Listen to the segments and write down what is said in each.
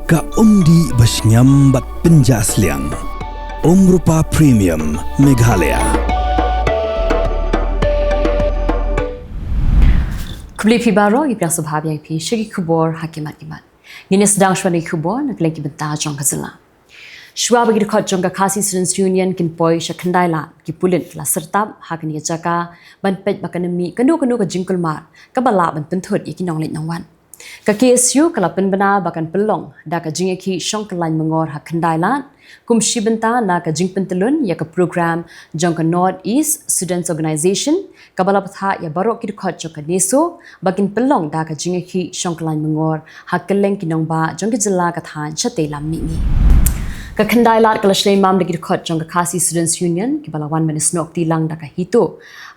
Ka umdi basnyam bat penjasliang. Rupa Premium Meghalaya. Kubli pibaro ibra subhab yang pi shigi Khubor hakimat iman. Ngini sedang shwani Khubor na Kylleng ki benta jong ka Jylla. Shwa bagi dekat jong ka Khasi Students Union kin poi shakhandai la ki pulin la sertab hakan ya jaka ban pej bakanemi kanu ka jingkul mar ka bala ban penthut iki nong lek nong wan. Ka KSU kala penbena bakan pelong da ka jingeki shong kalain mengor hakhandai la kum shibenta na ka jingpentelun ya ka program jong ka North East Students Organization kabala patha ya barok ki dekat jong ka neso bakin pelong da ka jingeki shong kalain mengor Kylleng kinong ba jong ka Jylla ka than chate lam mi ni. Ka khandai lat kala shlei mam dagi dekat jong ka Khasi Students Union ki bala wan men snok tilang da ka hito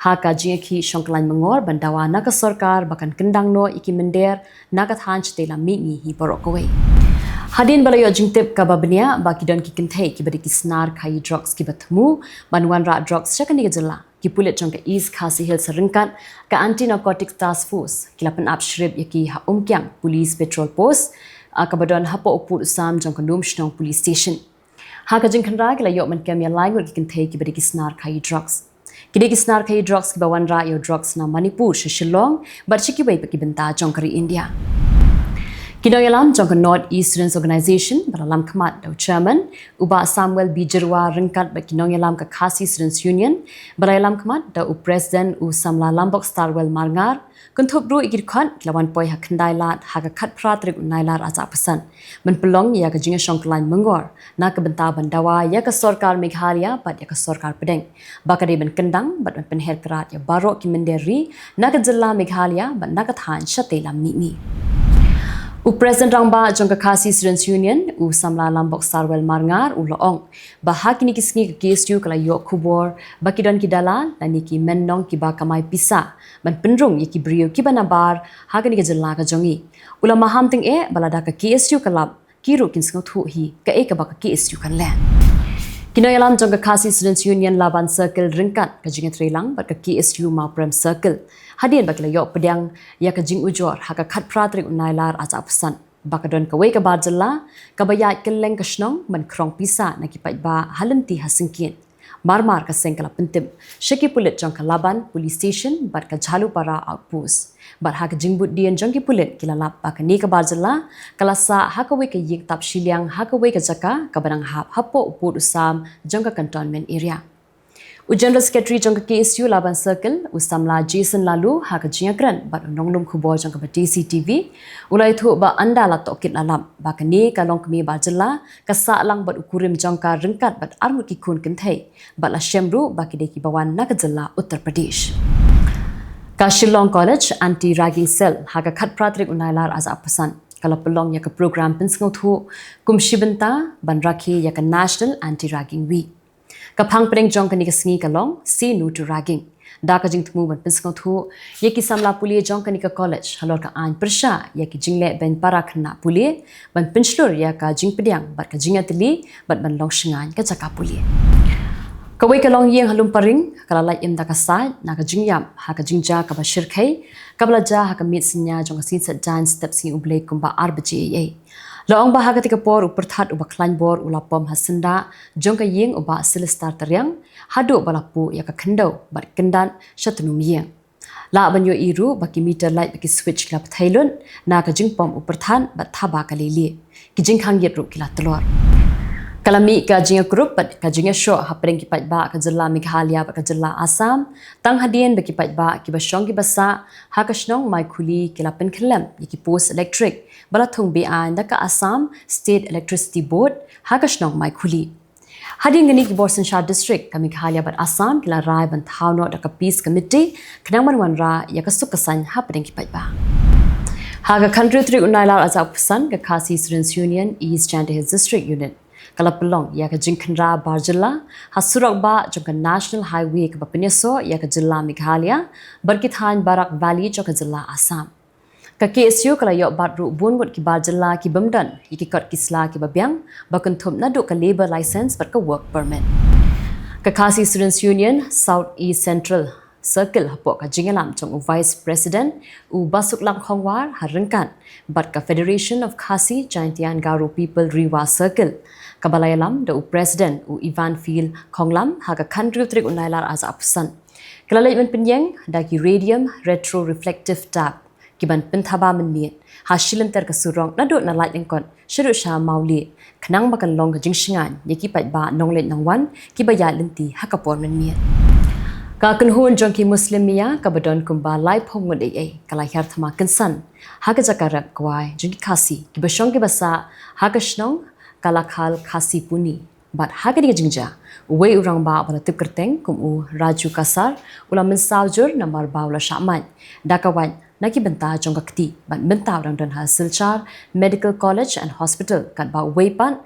ha ka jingeki shong kalain mengor bandawa na ka sarkar bakan kendang no iki mender na ka than chate lam mi ni hi barok ko Hadin balayo jingtip ka babnia baki don ki Pyrthei ki badi ki snar khai drugs ki bathmu banwan ra drugs chakani ka Jylla ki pulit jong ka East Khasi Hills ringkat ka anti narcotics task force kilapan upshrib yaki ha umkyang police patrol post ka badon hapo uput usam jong ka num shnong police station ha ka jing khanra ki layo man kam ya langur ki Pyrthei ki badi ki snar khai drugs kide ki snar khai drugs ki bawan ra yo drugs na Manipur shillong bar chiki bai ki benta jong kari India Kinoyalam jong ka North East Students Organization balalam khamat do chairman uba Samuel Bijirwa ringkat ba kinoyalam ka Khasi Students Union balayalam khamat da president samla lambok starwell marngar kunthopru igir khan klawan poi hakhandai lat ha ka khat Tarik Nailar aja pasan man pelong ya ka jinga shongklain mengor na ka benta bandawa ya ka sarkar Meghalaya bat ya ka sarkar Pedeng bakade ban kendang bat ban penher krat ya barok ki menderi na ka Jylla Meghalaya bat na ka than chate lam mi President Rangba jong ka Khasi Students Union samla lambok sarwel marngar loong bahakini kisngi ka KSU kala yo Khubor bakidon ki dalal lani ki mennong ki ba kamai pisa ban penrung yaki brio ki banabar hagani ka Jylla ka jongi ulama hamting balada ka KSU kala kiru kinsngo thu hi ka ka ba ka KSU kan le Kinoyalam jong ka Khasi Students Union Laban Circle ringkat ka jinga trelang bat ka KSU ma Prem Circle Hadian bakla yo pedang ya ka jing ujor ha ka khat Tarik Nailar aja pesan bakadon ka wei ka bar Jylla ka bayat Kylleng ka snong man krong pisa na ki pai ba halanti hasingkin marmar ka sengkala pentip sheki pulit jong ka Laban police station bat ka Jhalu para outpost bat ha ka jingbut dian jong ki pulit kilalap ba ka ni ka bar Jylla kalasa ha ka wei ka yik tap shiliang ha ka wei ka jaka ka barang hap hapo uput usam jong ka cantonment area General Secretary jong ka KSU Laban Circle usamla Jason lalu ha ka jingakran bat nongnum Khubor jong ka TCTV ulai thu ba anda la tokit lalam ba ka ni ka long kmi ba Jylla ka sa lang bat ukurim jong ka ringkat bat armut ki khun Pyrthei bat la shemru ba ki de ki bawan na ka Jylla Uttar Pradesh ka Shillong College anti ragging cell ha ka khat Tarik Nailar aza pasan kala pelong ya ka program pinsngo thu kumshibenta ban rakhi ya ka National Anti Ragging Week Kapang Pedeng jong kani kasngi kalong say no to ragging da ka jing thmu ban pinsko thu yeki samla pulie jong kani ka college halor ka an persha yeki jingle ben parakhna pulie ban pinslur ya ka jing pedyang bat ka jingatli bat ban long shingan ka chaka pulie kawai kalong yeng halum paring kala lai im da ka sai na ka jingyam ha ka jingja ka ba shirkhai kabla ja ha ka mit sinya jong ka sin sat dance step si uble kumba arbje Laong bahaga tika por uperthat uba klan bor ulapom hasenda jong ka yeng uba silistar taryang hadu balapu ya ka khendau bat kendan shatnum yeng la banyo iru baki meter light baki switch klap thailun na ka jingpom uperthan bat thaba kalili ki jingkhang yet ru kila telor kalami ka jinga group bat ka jinga show hapeng ki pat ba ka Jylla Meghalaya ba ka Jylla Assam tang hadien baki pat ba ki ba shong ki basa ha ka shnong mai khuli kila pen khlem ki post electric bala thong be an da ka Assam State Electricity Board ha ka shnong mai khuli hadin gani ki Borsan Shah district ka Meghalaya bat Assam kila rai ban thauno da ka peace committee khnang man ra ya ka sukasan hapeng ki pat ba ha ka country Tarik Nailar aza pasan ka Khasi Students Union East Chandigarh district unit kala pelong ya ka jingkhanra bar Jylla hasurak ba jong ka National Highway ka bapineso ya ka Jylla Meghalaya barkithan Barak Valley jong ka Jylla Assam ka KSU kala yo batru bungut ki bar Jylla ki bamdan iki kot kisla ki babyang bakun thum na do ka labor license bat ka work permit ka Khasi Students Union South East Central circle hapok ka jingalam chong vice president u basuk lang khongwar harengkan bat ka Federation of Khasi Jaintian Garo People Riwa Circle kabalayalam da u president u Ivan Fil khonglam ha ka country trik u Nailar az apsan kalalay man pinyeng da ki radium retro reflective tab kiban penthaba man miet hasilan ter ka surong na do na light engkon shiru sha mauli khnang bakan long ka jingshingan yaki pat ba nonglet nangwan ki baya lenti hakapor man miet ka kunhun jongki muslimia ka badon kumba lai phongod ai kala hyar thama kansan haka jakara kwai jongki khasi ki basong ki basa haka shnong kala khal khasi puni bat haka diga jingja we urang ba bala tip kerteng kum u raju kasar ulamen saujur namar baula shaman dakawan naki benta jongka kti bat benta urang don hasil char medical college and hospital kat ba we pan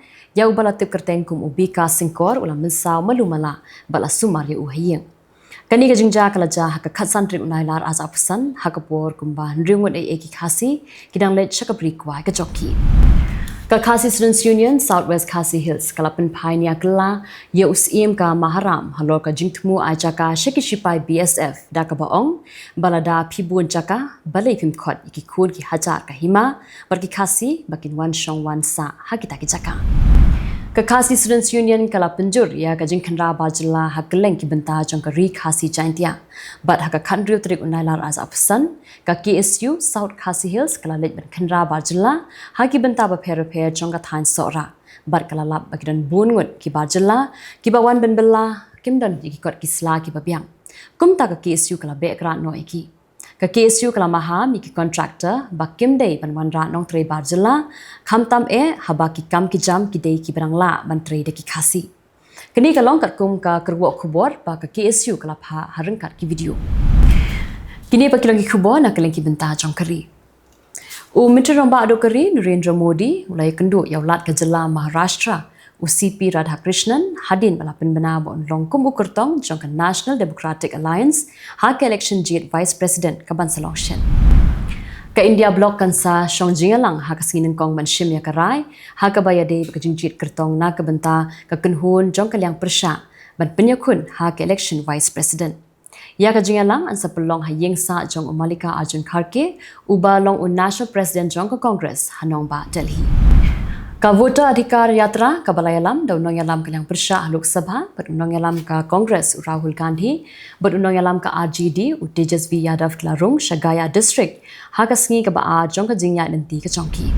ya ubala tip kerteng kum u bika singkor ulamen saw malumala bala sumar ya u hayeng kani ka jingja kalaja haka khatsan trip Nailar az apsan hakapor kumba ringun ai ki khasi kidang let shakapri kwai ka jokki ka Khasi Students Union Southwest Khasi Hills kalapin pioneer kala ye usim ka maharam halor ka jingtmu aja ka shekishipai BSF da ka baong balada phibun jaka balai phim khot ki khun ki hajar ka hima barki khasi bakin wan shong wan sa hakita ki jaka ka Khasi Students Union kala penjur ya ka jingkhanra ba Jylla ha Kylleng ki benta jong ka ri Khasi Jaintia bat ha ka khandriu trik Nailar az apsan ka KSU South Khasi Hills kala lej ban khanra ba Jylla ha ki benta ba pher jong ka than sora bat kala lap ba kidan bungut ki ba Jylla ki ba wan ben bella kimdan ki kot ki sla ki ba byang kum ta ka KSU kala background no ki ka KSU kala maha mi ki contractor ba kim dei ban wan ra nong tre ba Jylla khamtam haba ki kam ki jam ki dei ki brangla ban tre de ki khasi kini ka long kat kum ka kerwo Khubor ba ka KSU kala pha hareng kat ki video kini pa kilong ki Khubor na Kylleng ki benta jong kari u mitri romba ado kari Narendra Modi ulai kendu yaulat ka Jylla Maharashtra UCP Radha Krishnan hadin balapin bana bon longkum ukurtong jong ka National Democratic Alliance ha ka election jeet vice president ka bansalong shen ka India block kansa shong jingalang ha ka singin kong man shim ya karai ha ka bayade ka jingjit kertong na ka benta ka kunhun jong ka liang persha ban penyakun ha ka election vice president ya ka jingalang an sapulong ha yengsa jong Malika Arjun Kharge uba long un national president jong ka congress hanong ba Delhi ka voter adhikar yatra ka balayalam da unong yalam kalyang persha lok sabha but unong yalam ka congress Rahul Gandhi but unong yalam ka RGD u Tejasvi Yadav klarung Shagaya district ha ka sngi ka ba jong ka jingya nanti ka chongki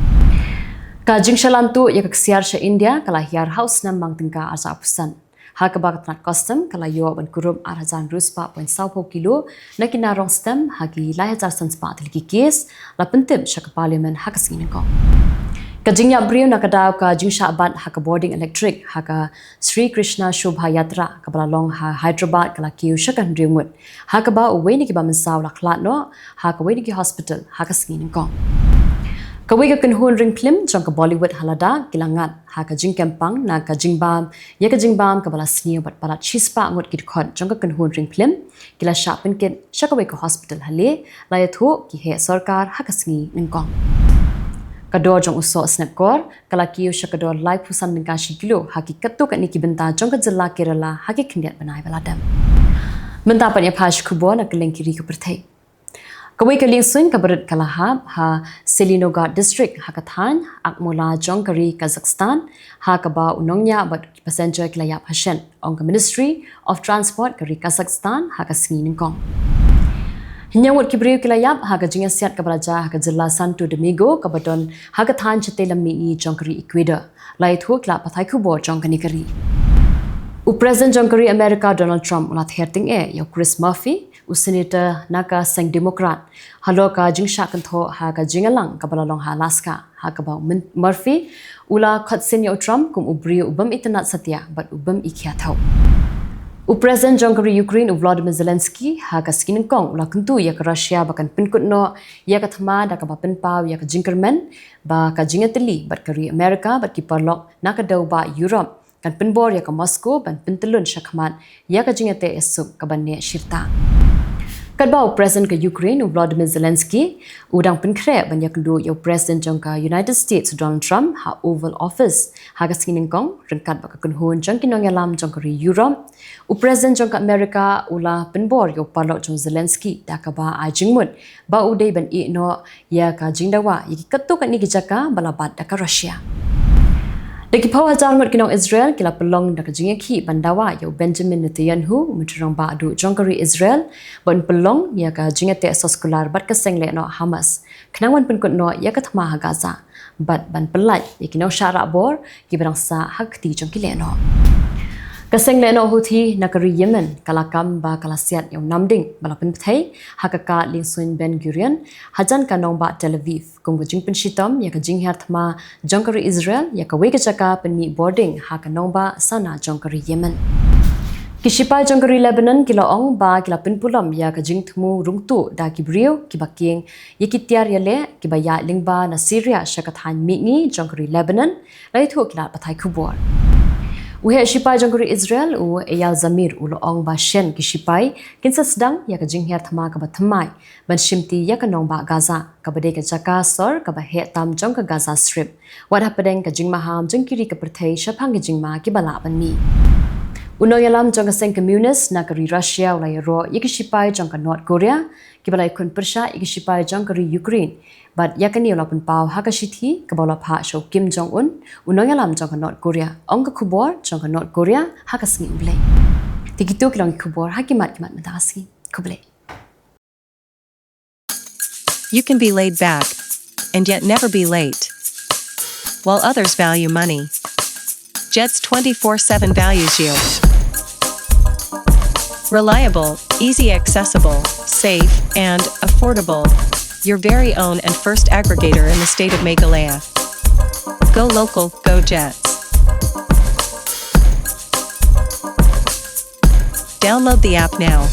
ka jingshalam tu ya ka siar sha India kala hiar house nam mangtingka asa pusan ha ka ba ka custom kala yo ban kurum 8000 ruspa 0.4 kilo na kinarong stem ha ki lai hazar sanspa ki case la pentib sha ka parliament ha ka sngi ko Kajingya brio na kadaw ka jingsha bat ha ka boarding electric ha ka Sri Krishna Shobha Yatra ka balalong ha Hyderabad kala kiu shakan rimut ha ka ba uwe ni ki ba mensaw la klat no ha ka we ni ki hospital ha ka singin ko ka we ka kunhun ring film jong ka Bollywood halada kilangat ha ka jing kempang na ka jingbam ya ka jingbam ka bala snew bat palat chispa ngot ki khot jong ka kunhun ring film kila shapin ken shaka we ka hospital hale la ya thu ki he sarkar ha ka singi ning ko kador jong uso snapkor kala kiyo shakador live pusan ningka shikilo hakikat tu kat niki benta jong ka Jylla Kerala hakik khindiat banai baladam benta panya phash Khubor na Kylleng kiri ka Pyrthei kawai Kylleng swing ka barat kala ha Selinogar district hakathan akmola jong kari Kazakhstan ha ka ba unongnya bat passenger klayap hashen ong ka Ministry of Transport kari Kazakhstan ha ka singi ningkong Hinyawat kibriu kilayap ha ka jinga siat ka baraja ha ka Jylla Santo Domingo ka badon ha ka than chatelam mi jong kari Ecuador lai thu kla pathai Khubor jong kani kari u president jong kari America Donald Trump ulat herting ya Chris Murphy u senator naka sang democrat halo ka jingsha kan tho ha ka jingalang ka balalong ha Alaska ha ka ba Murphy ula khatsen ya Trump kum ubri ubam itanat satya but ubam ikhya thau U President Jongkari Ukraine Volodymyr Zelensky ha ka skin kong la kuntu ya ka Russia bakan pinkut no ya ka thama da ka bapen pau ya ka jinkerman ba ka jingateli bat kari America bat ki parlok na ka daw ba Europe kan pinbor ya ka Moscow ban pintelun shakman ya ka jingate esuk ka banne shirta Kad bau President ke Ukraine Volodymyr Zelensky udang penkre banyak du yo President jangka United States Donald Trump ha Oval Office ha kasinin kong rengkat baka kunhun jangkin nong yalam jangka Europe u President jangka America ula penbor yo parlok jang Zelensky dakaba ajingmut ba udai ban I no ya ka jingdawa yiki ketu kan ni gijaka balabat daka Russia. Daki pawa jangot kinong Israel kila pelong dak jingeki bandawa yo Benjamin Netanyahu mutrang ba adu jongkari Israel bon pelong ya ka jingete soskolar bat kaseng le no Hamas kenangwan penkut no ya ka thma ha Gaza bat ban pelaj yakino syara bor ki berangsa hakti jongki le no kaseng le no Houthi nakari Yemen kalakam ba kalasiat yo namding balapen Pyrthei hakaka lingsun Ben Gurion hajan kanong ba Tel Aviv kung jing penshitam ya ka jing hartma jongkari Israel ya ka weke chaka penmi boarding ha kanong ba sana jongkari Yemen Kishipai jongkari Lebanon kila ong ba kila penpulam ya ka jing thmu rungtu da kibrio kibaking yikitiar yale kibaya lingba na Syria syakathan mitni jongkari Lebanon lai thu kila pathai Khubor Uhe shipai jongkari Israel u Eyal Zamir u loong ba shen ki shipai kinsa sedang ya ka jinghiar thama ka ba thamai ban shimti ya ka nong ba Gaza ka bade ka jaka sor ka ba he tam jong ka Gaza strip wad hapadeng ka jingma ham jongkiri ka Pyrthei shaphang ki jingma ki bala ban ni Uno yalam jong ka seng communist na kari Russia ulai ro yiki shipai jong ka North Korea ki balai kun persha yiki shipai jong kari Ukraine but yakani ulapun pau hakashithi ka bola pha show Kim Jong Un uno yalam jong ka North Korea ong ka Khubor jong ka North Korea hakasngi ulai tigitu kilang Khubor hakimat madasi kuble You can be laid back and yet never be late. While others value money, Jet's 24/7 values you. Reliable, easy accessible, safe, and affordable. Your very own and first aggregator in the state of Meghalaya. Go local, go Jets. Download the app now.